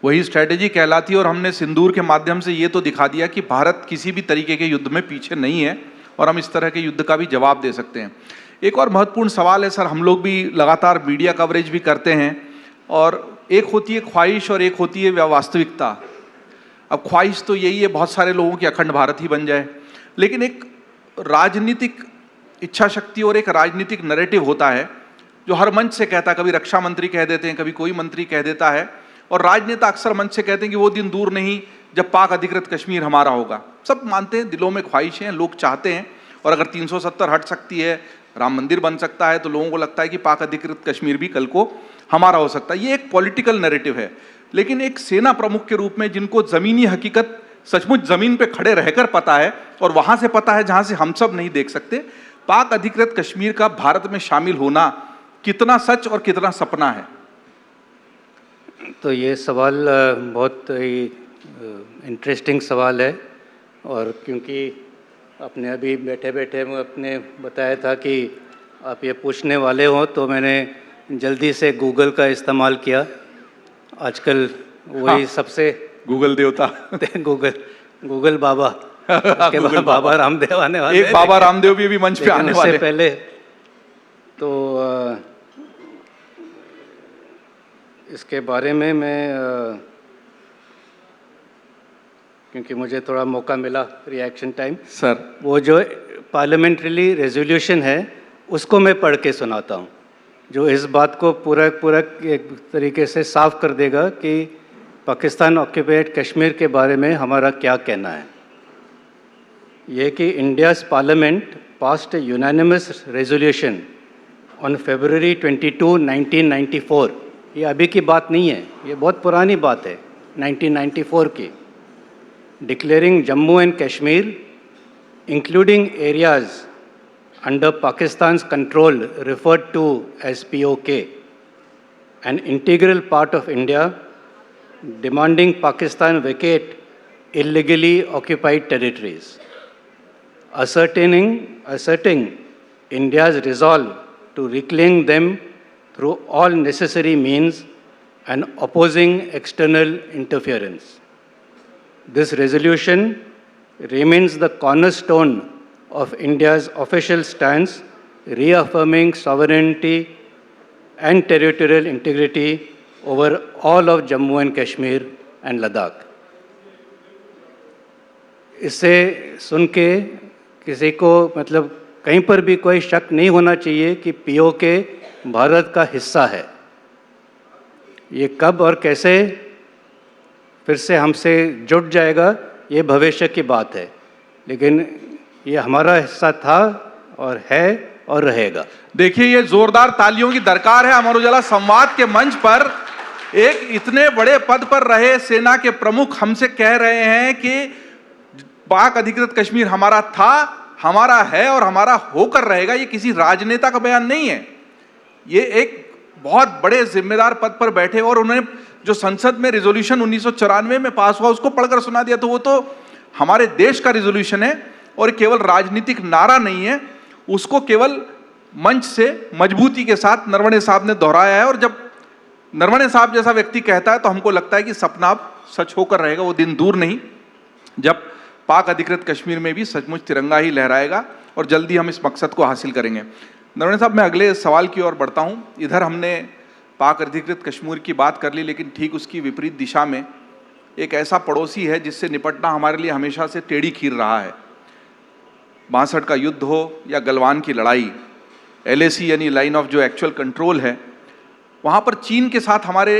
वही स्ट्रैटेजी कहलाती है और हमने सिंदूर के माध्यम से ये तो दिखा दिया कि भारत किसी भी तरीके के युद्ध में पीछे नहीं है और हम इस तरह के युद्ध का भी जवाब दे सकते हैं। एक और महत्वपूर्ण सवाल है सर, हम लोग भी लगातार मीडिया कवरेज भी करते हैं और एक होती है ख्वाहिश और एक होती है वास्तविकता। अब ख्वाहिश तो यही है बहुत सारे लोगों की अखंड भारत ही बन जाए, लेकिन एक राजनीतिक इच्छा शक्ति और एक राजनीतिक नैरेटिव होता है जो हर मंच से कहता है, कभी रक्षा मंत्री कह देते हैं, कभी कोई मंत्री कह देता है और राजनेता अक्सर मंच से कहते हैं कि वो दिन दूर नहीं जब पाक अधिकृत कश्मीर हमारा होगा। सब मानते हैं, दिलों में ख्वाहिशें हैं, लोग चाहते हैं और अगर 370 हट सकती है, राम मंदिर बन सकता है तो लोगों को लगता है कि पाक अधिकृत कश्मीर भी कल को हमारा हो सकता है। ये एक पॉलिटिकल नैरेटिव है, लेकिन एक सेना प्रमुख के रूप में जिनको जमीनी हकीकत सचमुच जमीन पे खड़े रहकर पता है और वहां से पता है जहां से हम सब नहीं देख सकते, पाक अधिकृत कश्मीर का भारत में शामिल होना कितना सच और कितना सपना है? तो ये सवाल बहुत ही इंटरेस्टिंग सवाल है और क्योंकि आपने अभी बैठे बैठे अपने बताया था कि आप ये पूछने वाले हो तो मैंने जल्दी से गूगल का इस्तेमाल किया। आजकल वही सबसे गूगल देवता गूगल बाबा उसके बाद बाबा रामदेव आने वाले, एक बाबा रामदेव भी मंच पे आने वाले पहले तो इसके बारे में मैं क्योंकि मुझे थोड़ा मौका मिला रिएक्शन टाइम सर, वो जो पार्लियामेंट्री रेजोल्यूशन है उसको मैं पढ़ के सुनाता हूँ जो इस बात को पूरा एक तरीके से साफ कर देगा कि पाकिस्तान ऑक्यूपाइड कश्मीर के बारे में हमारा क्या कहना है। ये कि India's parliament passed A unanimous resolution on February 22, 1994। ये अभी की बात नहीं है, ये बहुत पुरानी बात है, 1994 की, declaring Jammu and Kashmir including areas under Pakistan's control referred to as POK, an integral part of India, demanding Pakistan vacate illegally occupied territories, asserting India's resolve to reclaim them through all necessary means and opposing external interference. This resolution remains the cornerstone of India's official stance, reaffirming sovereignty and territorial integrity over all of Jammu and Kashmir and Ladakh. इससे सुन के किसी को मतलब कहीं पर भी कोई शक नहीं होना चाहिए कि पीओके भारत का हिस्सा है। ये कब और कैसे फिर से हमसे जुड़ जाएगा ये भविष्य की बात है, लेकिन ये हमारा हिस्सा था और है और रहेगा। देखिए, ये जोरदार तालियों की दरकार है। अमर उजाला संवाद के मंच पर एक इतने बड़े पद पर रहे सेना के प्रमुख हमसे कह रहे हैं कि पाक अधिकृत कश्मीर हमारा था, हमारा है और हमारा होकर रहेगा। ये किसी राजनेता का बयान नहीं है, ये एक बहुत बड़े जिम्मेदार पद पर बैठे और उन्होंने जो संसद में रिजोल्यूशन 1994 में पास हुआ उसको पढ़कर सुना दिया। तो वो तो हमारे देश का रिजोल्यूशन है और केवल राजनीतिक नारा नहीं है, उसको केवल मंच से मजबूती के साथ नरवणे साहब ने दोहराया है। और जब नरवणे साहब जैसा व्यक्ति कहता है तो हमको लगता है कि सपना अब सच होकर रहेगा। वो दिन दूर नहीं जब पाक अधिकृत कश्मीर में भी सचमुच तिरंगा ही लहराएगा और जल्दी हम इस मकसद को हासिल करेंगे। नरवणे साहब, मैं अगले सवाल की ओर बढ़ता हूँ। इधर हमने पाक अधिकृत कश्मीर की बात कर ली, लेकिन ठीक उसकी विपरीत दिशा में एक ऐसा पड़ोसी है जिससे निपटना हमारे लिए हमेशा से टेढ़ी खीर रहा है। 62 का युद्ध हो या गलवान की लड़ाई, LAC यानी लाइन ऑफ जो एक्चुअल कंट्रोल है, वहाँ पर चीन के साथ हमारे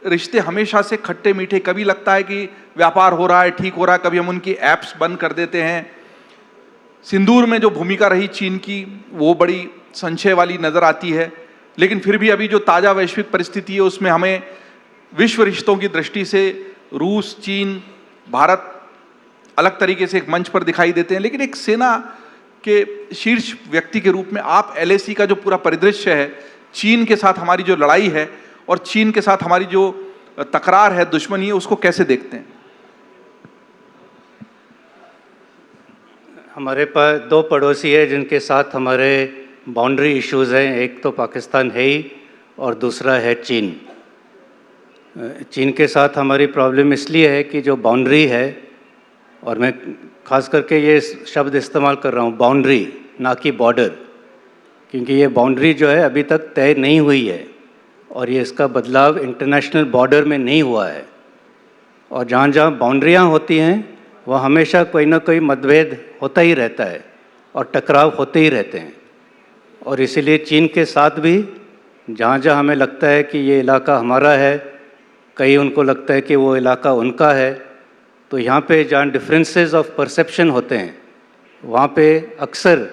रिश्ते हमेशा से खट्टे मीठे। कभी लगता है कि व्यापार हो रहा है, ठीक हो रहा है, कभी हम उनकी ऐप्स बंद कर देते हैं। सिंदूर में जो भूमिका रही चीन की वो बड़ी संशय वाली नज़र आती है, लेकिन फिर भी अभी जो ताज़ा वैश्विक परिस्थिति है उसमें हमें विश्व रिश्तों की दृष्टि से रूस, चीन, भारत अलग तरीके से एक मंच पर दिखाई देते हैं। लेकिन एक सेना के शीर्ष व्यक्ति के रूप में आप LAC का जो पूरा परिदृश्य है, चीन के साथ हमारी जो लड़ाई है और चीन के साथ हमारी जो तकरार है, दुश्मनी है, उसको कैसे देखते हैं? हमारे पास दो पड़ोसी है जिनके साथ हमारे बाउंड्री इश्यूज़ हैं। एक तो पाकिस्तान है ही और दूसरा है चीन। चीन के साथ हमारी प्रॉब्लम इसलिए है कि जो बाउंड्री है, और मैं खास करके ये शब्द इस्तेमाल कर रहा हूँ बाउंड्री, ना कि बॉर्डर, क्योंकि ये बाउंड्री जो है अभी तक तय नहीं हुई है और ये इसका बदलाव इंटरनेशनल बॉर्डर में नहीं हुआ है। और जहाँ जहाँ बाउंड्रियाँ होती हैं वहाँ हमेशा कोई ना कोई मतभेद होता ही रहता है और टकराव होते ही रहते हैं। और इसीलिए चीन के साथ भी जहाँ जहाँ हमें लगता है कि ये इलाका हमारा है, कहीं उनको लगता है कि वो इलाका उनका है, तो यहाँ पे जहाँ डिफरेंसेस ऑफ परसेप्शन होते हैं वहाँ पे अक्सर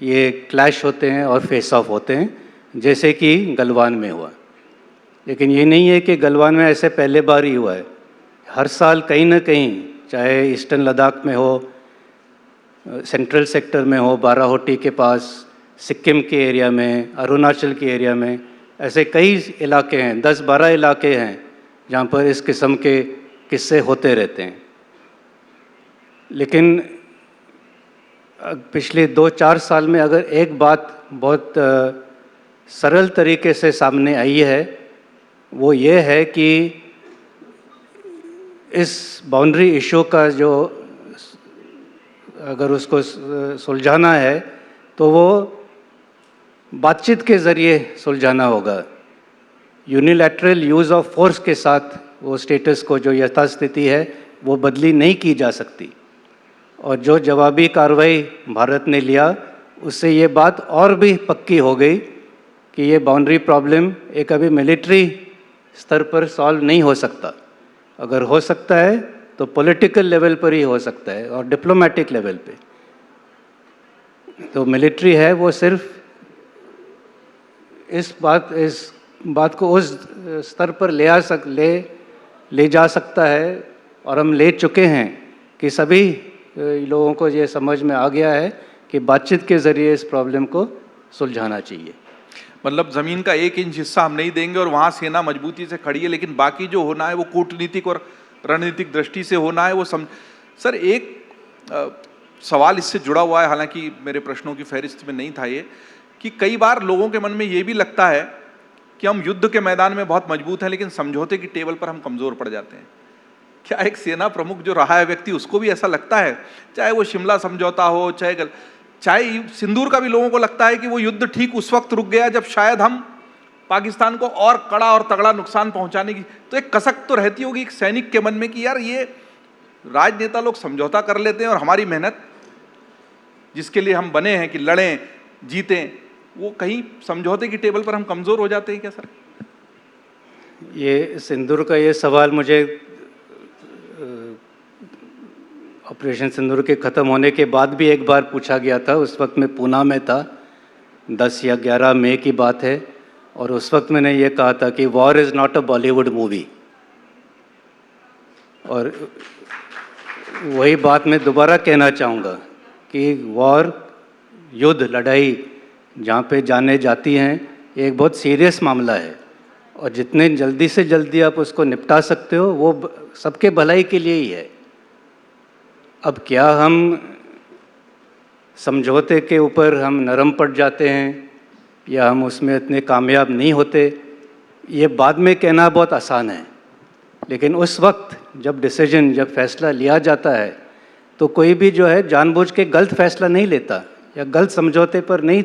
ये क्लैश होते हैं और फेस ऑफ होते हैं, जैसे कि गलवान में हुआ। लेकिन ये नहीं है कि गलवान में ऐसे पहले बार ही हुआ है। हर साल कहीं ना कहीं, चाहे ईस्टर्न लद्दाख में हो, सेंट्रल सेक्टर में हो, बाराहोटी के पास, सिक्किम के एरिया में, अरुणाचल के एरिया में, ऐसे कई इलाके हैं, 10-12 इलाके हैं जहाँ पर इस किस्म के किस्से होते रहते हैं। लेकिन पिछले 2-4 साल में अगर एक बात बहुत सरल तरीके से सामने आई है, वो ये है कि इस बाउंड्री इशू का जो अगर उसको सुलझाना है तो वो बातचीत के ज़रिए सुलझाना होगा। यूनिलैटरल यूज़ ऑफ फोर्स के साथ वो स्टेटस को जो यथास्थिति है वो बदली नहीं की जा सकती। और जो जवाबी कार्रवाई भारत ने लिया उससे ये बात और भी पक्की हो गई कि ये बाउंड्री प्रॉब्लम एक अभी मिलिट्री स्तर पर सॉल्व नहीं हो सकता। अगर हो सकता है तो पॉलिटिकल लेवल पर ही हो सकता है और डिप्लोमेटिक लेवल पे। तो मिलिट्री है वो सिर्फ इस बात को उस स्तर पर ले जा सकता है, और हम ले चुके हैं कि सभी लोगों को ये समझ में आ गया है कि बातचीत के ज़रिए इस प्रॉब्लम को सुलझाना चाहिए। मतलब जमीन का 1 इंच हिस्सा हम नहीं देंगे और वहाँ सेना मजबूती से खड़ी है, लेकिन बाकी जो होना है वो कूटनीतिक और रणनीतिक दृष्टि से होना है वो सर एक सवाल इससे जुड़ा हुआ है, हालांकि मेरे प्रश्नों की फहरिस्त में नहीं था ये, कि कई बार लोगों के मन में ये भी लगता है कि हम युद्ध के मैदान में बहुत मजबूत हैं लेकिन समझौते की टेबल पर हम कमज़ोर पड़ जाते हैं। क्या एक सेना प्रमुख जो रहा है व्यक्ति, उसको भी ऐसा लगता है? चाहे वो शिमला समझौता हो, चाहे सिंदूर का भी लोगों को लगता है कि वो युद्ध ठीक उस वक्त रुक गया जब शायद हम पाकिस्तान को और कड़ा और तगड़ा नुकसान पहुंचाने की, तो एक कसक तो रहती होगी एक सैनिक के मन में कि यार ये राजनेता लोग समझौता कर लेते हैं और हमारी मेहनत जिसके लिए हम बने हैं कि लड़ें जीतें, वो कहीं समझौते की टेबल पर हम कमज़ोर हो जाते हैं क्या सर? ये सिंदूर का ये सवाल मुझे ऑपरेशन सिंदूर के ख़त्म होने के बाद भी एक बार पूछा गया था। उस वक्त मैं पूना में था, 10 या 11 मई की बात है, और उस वक्त मैंने ये कहा था कि war is not a Bollywood movie. और वही बात मैं दोबारा कहना चाहूँगा कि वॉर, युद्ध, लड़ाई जहाँ पे जाने जाती हैं, एक बहुत सीरियस मामला है और जितने जल्दी से जल्दी आप उसको निपटा सकते हो वो सबके भलाई के लिए ही है। अब क्या हम समझौते के ऊपर हम नरम पड़ जाते हैं या हम उसमें इतने कामयाब नहीं होते, ये बाद में कहना बहुत आसान है। लेकिन उस वक्त जब फैसला लिया जाता है तो कोई भी जो है जानबूझ के गलत फैसला नहीं लेता या गलत समझौते पर नहीं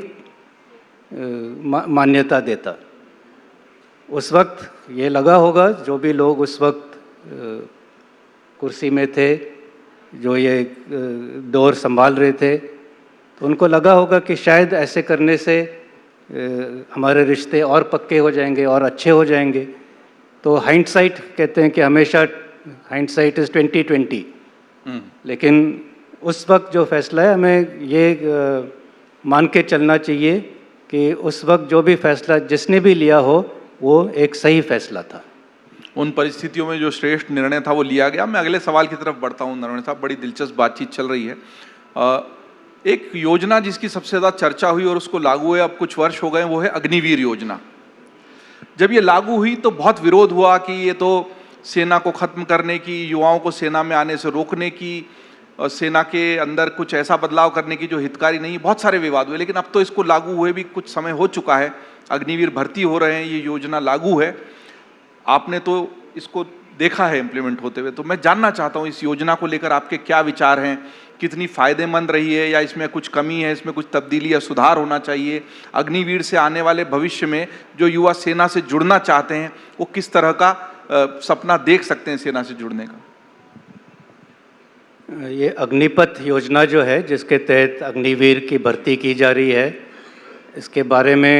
मान्यता देता। उस वक्त ये लगा होगा, जो भी लोग उस वक्त कुर्सी में थे, जो ये दौर संभाल रहे थे, तो उनको लगा होगा कि शायद ऐसे करने से हमारे रिश्ते और पक्के हो जाएंगे और अच्छे हो जाएंगे। तो हाइंडसाइट कहते हैं कि हमेशा हाइंडसाइट इज़ 20/20। लेकिन उस वक्त जो फैसला है हमें ये मान के चलना चाहिए कि उस वक्त जो भी फैसला जिसने भी लिया हो वो एक सही फैसला था। उन परिस्थितियों में जो श्रेष्ठ निर्णय था वो लिया गया। मैं अगले सवाल की तरफ बढ़ता हूँ नरवणे साहब, बड़ी दिलचस्प बातचीत चल रही है। एक योजना जिसकी सबसे ज़्यादा चर्चा हुई और उसको लागू हुए अब कुछ वर्ष हो गए, वो है अग्निवीर योजना। जब ये लागू हुई तो बहुत विरोध हुआ कि ये तो सेना को ख़त्म करने की, युवाओं को सेना में आने से रोकने की, सेना के अंदर कुछ ऐसा बदलाव करने की जो हितकारी नहीं, बहुत सारे विवाद हुए। लेकिन अब तो इसको लागू हुए भी कुछ समय हो चुका है, अग्निवीर भर्ती हो रहे हैं, ये योजना लागू है। आपने तो इसको देखा है इम्प्लीमेंट होते हुए, तो मैं जानना चाहता हूं इस योजना को लेकर आपके क्या विचार हैं, कितनी फायदेमंद रही है या इसमें कुछ कमी है, इसमें कुछ तब्दीली या सुधार होना चाहिए। अग्निवीर से आने वाले भविष्य में जो युवा सेना से जुड़ना चाहते हैं वो किस तरह का सपना देख सकते हैं सेना से जुड़ने का? ये अग्निपथ योजना जो है जिसके तहत अग्निवीर की भर्ती की जा रही है, इसके बारे में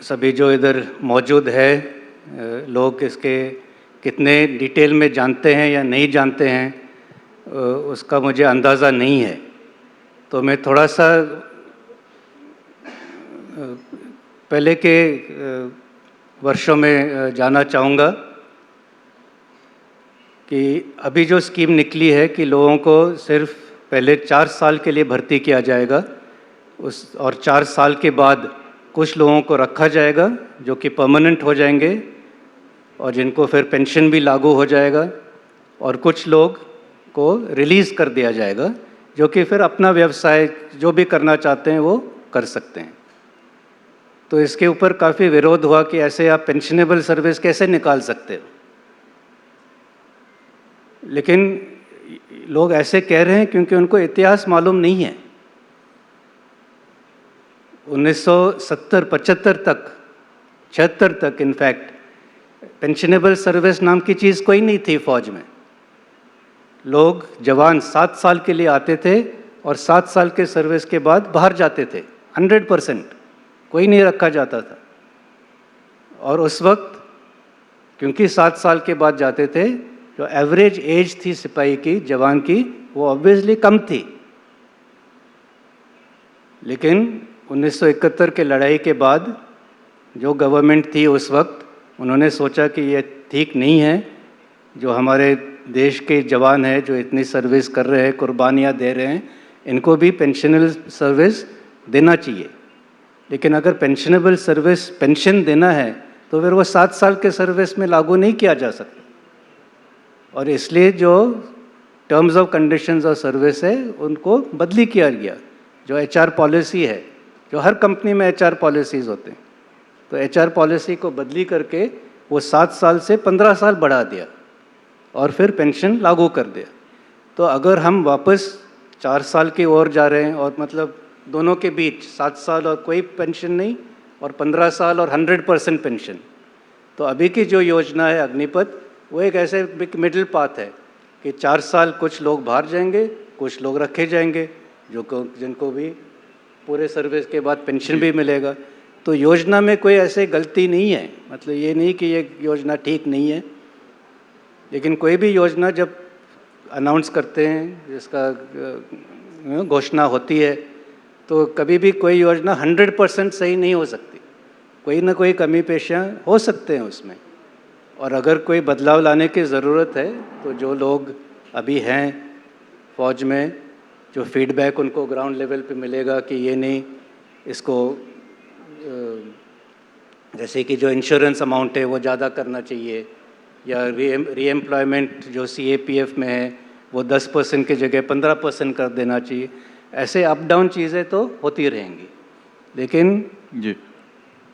सभी जो इधर मौजूद है लोग इसके कितने डिटेल में जानते हैं या नहीं जानते हैं उसका मुझे अंदाज़ा नहीं है। तो मैं थोड़ा सा पहले के वर्षों में जाना चाहूँगा कि अभी जो स्कीम निकली है कि लोगों को सिर्फ पहले 4 साल के लिए भर्ती किया जाएगा और 4 साल के बाद कुछ लोगों को रखा जाएगा जो कि परमानेंट हो जाएंगे और जिनको फिर पेंशन भी लागू हो जाएगा, और कुछ लोग को रिलीज़ कर दिया जाएगा जो कि फिर अपना व्यवसाय जो भी करना चाहते हैं वो कर सकते हैं। तो इसके ऊपर काफ़ी विरोध हुआ कि ऐसे आप पेंशनेबल सर्विस कैसे निकाल सकते हो, लेकिन लोग ऐसे कह रहे हैं क्योंकि उनको इतिहास मालूम नहीं है। 1970-75 तक 76 तक इनफैक्ट पेंशनेबल सर्विस नाम की चीज़ कोई नहीं थी फौज में। लोग जवान 7 साल के लिए आते थे और 7 साल के सर्विस के बाद बाहर जाते थे, 100%, कोई नहीं रखा जाता था। और उस वक्त क्योंकि 7 साल के बाद जाते थे, जो एवरेज एज थी सिपाही की, जवान की, वो ऑब्वियसली कम थी। लेकिन 1971 के लड़ाई के बाद जो गवर्नमेंट थी उस वक्त, उन्होंने सोचा कि ये ठीक नहीं है, जो हमारे देश के जवान हैं जो इतनी सर्विस कर रहे हैं, कुर्बानियाँ दे रहे हैं, इनको भी पेंशनल सर्विस देना चाहिए। लेकिन अगर पेंशनेबल सर्विस पेंशन देना है तो फिर वो 7 साल के सर्विस में लागू नहीं किया जा सकता, और इसलिए जो terms of conditions of service है उनको बदली किया गया। जो HR पॉलिसी है, जो हर कंपनी में HR पॉलिसीज़ होते हैं, तो HR पॉलिसी को बदली करके वो 7 साल से 15 साल बढ़ा दिया और फिर पेंशन लागू कर दिया। तो अगर हम वापस 4 साल की ओर जा रहे हैं और मतलब दोनों के बीच 7 साल और कोई पेंशन नहीं और 15 साल और 100% पेंशन, तो अभी की जो योजना है अग्निपथ, वो एक ऐसे मिडिल पाथ है कि 4 साल कुछ लोग बाहर जाएंगे, कुछ लोग रखे जाएंगे जिनको भी पूरे सर्विस के बाद पेंशन भी मिलेगा। तो योजना में कोई ऐसे गलती नहीं है, मतलब ये नहीं कि ये योजना ठीक नहीं है। लेकिन कोई भी योजना जब अनाउंस करते हैं, जिसका घोषणा होती है, तो कभी भी कोई योजना 100% सही नहीं हो सकती, कोई ना कोई कमी पेशियाँ हो सकते हैं उसमें। और अगर कोई बदलाव लाने की ज़रूरत है तो जो लोग अभी हैं फौज में, जो फीडबैक उनको ग्राउंड लेवल पे मिलेगा कि ये नहीं, इसको जैसे कि जो इंश्योरेंस अमाउंट है वो ज़्यादा करना चाहिए, या रीएम्प्लॉयमेंट जो CAPF में है वो 10% की जगह 15% कर देना चाहिए। ऐसे अप डाउन चीज़ें तो होती रहेंगी, लेकिन जी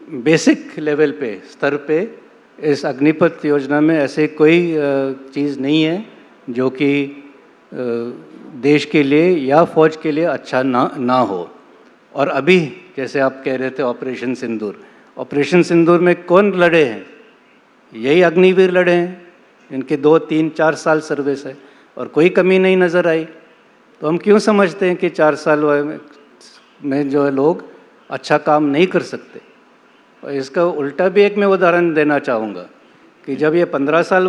बेसिक लेवल पे, स्तर पे इस अग्निपथ योजना में ऐसे कोई चीज़ नहीं है जो कि देश के लिए या फौज के लिए अच्छा ना हो। और अभी जैसे आप कह रहे थे ऑपरेशन सिंदूर में कौन लड़े हैं? यही अग्निवीर लड़े हैं, इनके 2, 3, 4 साल सर्विस है और कोई कमी नहीं नज़र आई। तो हम क्यों समझते हैं कि 4 साल में जो लोग अच्छा काम नहीं कर सकते? और इसका उल्टा भी एक मैं उदाहरण देना चाहूँगा कि जब ये 15 साल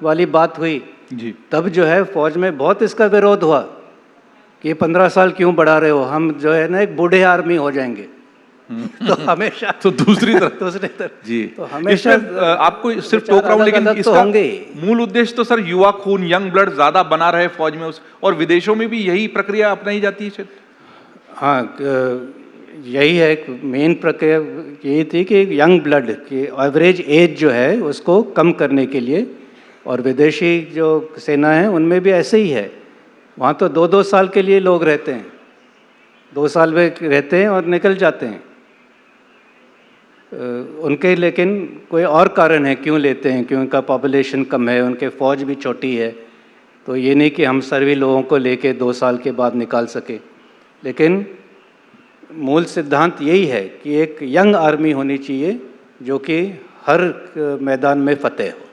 वाली बात हुई जी, तब जो है फौज में बहुत इसका विरोध हुआ कि 15 साल क्यों बढ़ा रहे हो, हम जो है ना एक बूढ़े आर्मी हो जाएंगे। तो हमेशा तो दूसरी तरफ जी, तो हमेशा आपको सिर्फ टोक रहा हूँ, लेकिन तो इसका होंगे। मूल उद्देश्य तो सर युवा खून, यंग ब्लड ज्यादा बना रहे फौज में, और विदेशों में भी यही प्रक्रिया अपनाई जाती है शायद। हाँ, यही है मेन प्रक्रिया, यही थी कि यंग ब्लड की एवरेज एज जो है उसको कम करने के लिए। और विदेशी जो सेना है उनमें भी ऐसे ही है, वहाँ तो 2-2 साल के लिए लोग रहते हैं, 2 साल में रहते हैं और निकल जाते हैं। उनके लेकिन कोई और कारण है क्यों लेते हैं, क्यों उनका पॉपुलेशन कम है, उनके फ़ौज भी छोटी है, तो ये नहीं कि हम सभी लोगों को लेके 2 साल के बाद निकाल सके। लेकिन मूल सिद्धांत यही है कि एक यंग आर्मी होनी चाहिए जो कि हर मैदान में फतेह हो।